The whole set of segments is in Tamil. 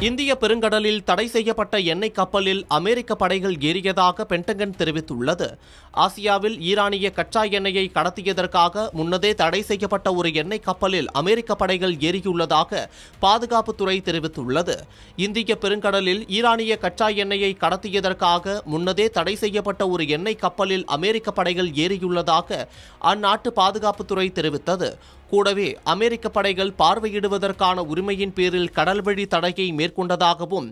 இந்திய பெருங்கடலில் தடை செய்யப்பட்ட எண்ணெய் கப்பலில் அமெரிக்க படைகள் ஏறியதாக பென்டகன் தெரிவித்துள்ளது. ஆசியாவில் ஈரானிய கச்சா எண்ணெயை கடத்தியதற்காக முன்னதே தடை செய்யப்பட்ட ஒரு எண்ணெய் கப்பலில் அமெரிக்க படைகள் ஏறியுள்ளதாக பாதுகாப்புத்துறை தெரிவித்துள்ளது. இந்திய பெருங்கடலில் ஈரானிய கச்சா எண்ணெயை கடத்தியதற்காக முன்னதே தடை செய்யப்பட்ட ஒரு எண்ணெய் கப்பலில் அமெரிக்க படைகள் ஏறியுள்ளதாக அந்நாட்டு பாதுகாப்புத்துறை தெரிவித்தது. கூடவே அமெரிக்க படைகள் பார்வையிடுவதற்கான உரிமையின் பேரில் கடல்வழி தடையை மேற்கொண்டதாகவும்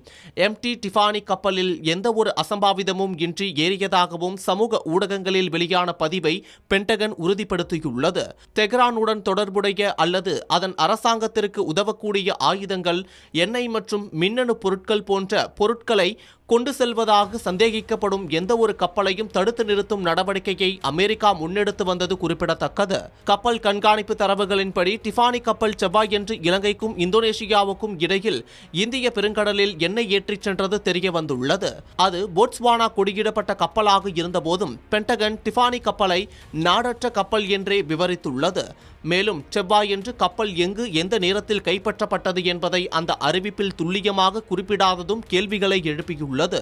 எம்டி டிஃபானி கப்பலில் எந்த ஒரு அசம்பாவிதமும் இன்றி ஏறியதாகவும் சமூக ஊடகங்களில் வெளியான பதிவை பென்டகன் உறுதிப்படுத்தியுள்ளது. தெஹ்ரானுடன் தொடர்புடைய அல்லது அதன் அரசாங்கத்திற்கு உதவக்கூடிய ஆயுதங்கள், எண்ணெய் மற்றும் மின்னணு பொருட்கள் போன்ற பொருட்களை கொண்டு செல்வதாக சந்தேகிக்கப்படும் எந்த ஒரு கப்பலையும் தடுத்து நிறுத்தும் நடவடிக்கையை அமெரிக்கா முன்னெடுத்து வந்தது குறிப்பிடத்தக்கது. கப்பல் கண்காணிப்பு தரவுகளின்படி டிஃபானி கப்பல் செவ்வாயன்று இலங்கைக்கும் இந்தோனேஷியாவுக்கும் இடையில் இந்திய பெருங்கடலில் எண்ணெய் ஏற்றிச் சென்றது தெரிய வந்துள்ளது. அது போட்ஸ்வானா கொடியிடப்பட்ட கப்பலாக இருந்தபோதும் பென்டகன் டிஃபானி கப்பலை நாடற்ற கப்பல் என்றே விவரித்துள்ளது. மேலும் செவ்வாயன்று கப்பல் எங்கு எந்த நேரத்தில் கைப்பற்றப்பட்டது என்பதை அந்த அறிவிப்பில் துல்லியமாக குறிப்பிடாததும் கேள்விகளை எழுப்பியுள்ளது.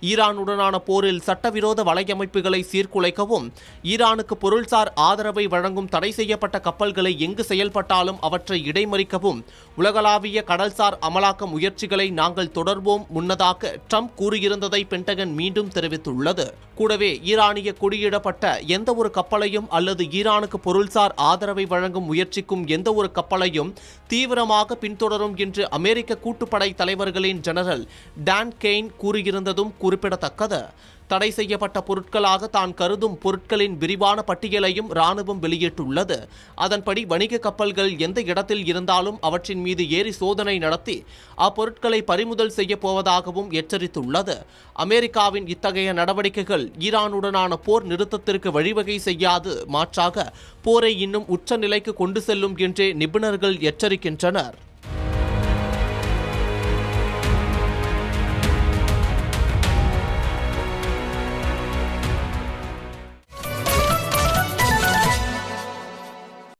ஈரானுடனான போரில் சட்டவிரோத வலையமைப்புகளை சீர்குலைக்கவும், ஈரானுக்கு பொருள்சார் ஆதரவை வழங்கும் தடை செய்யப்பட்ட கப்பல்களை எங்கு செயல்பட்டாலும் அவற்றை இடைமறிக்கவும் உலகளாவிய கடல்சார் அமலாக்க முயற்சிகளை நாங்கள் தொடர்வோம் முன்னதாக ட்ரம்ப் கூறியிருந்ததை பென்டகன் மீண்டும் தெரிவித்துள்ளது. கூடவே ஈரானிய கொடியிடப்பட்ட எந்த ஒரு கப்பலையும் அல்லது ஈரானுக்கு பொருள்சார் ஆதரவை வழங்கும் முயற்சிக்கும் எந்த ஒரு கப்பலையும் தீவிரமாக பின்தொடரும் என்று அமெரிக்க கூட்டுப்படை தலைவர்களின் ஜெனரல் டான் கெய்ன் கூறியிருந்ததும் குறிப்பிடத்தக்கது. தடை செய்யப்பட்ட பொருட்களாக தான் கருதும் பொருட்களின் விரிவான பட்டியலையும் ராணுவம் வெளியிட்டுள்ளது. அதன்படி வணிக கப்பல்கள் எந்த இடத்தில் இருந்தாலும் அவற்றின் மீது ஏறி சோதனை நடத்தி அப்பொருட்களை பறிமுதல் செய்ய போவதாகவும் எச்சரித்துள்ளது. அமெரிக்காவின் இத்தகைய நடவடிக்கைகள் ஈரானுடனான போர் நிறுத்தத்திற்கு வழிவகை செய்யாது, மாற்றாக போரை இன்னும் உச்ச நிலைக்கு கொண்டு செல்லும் என்றே நிபுணர்கள் எச்சரிக்கின்றனர்.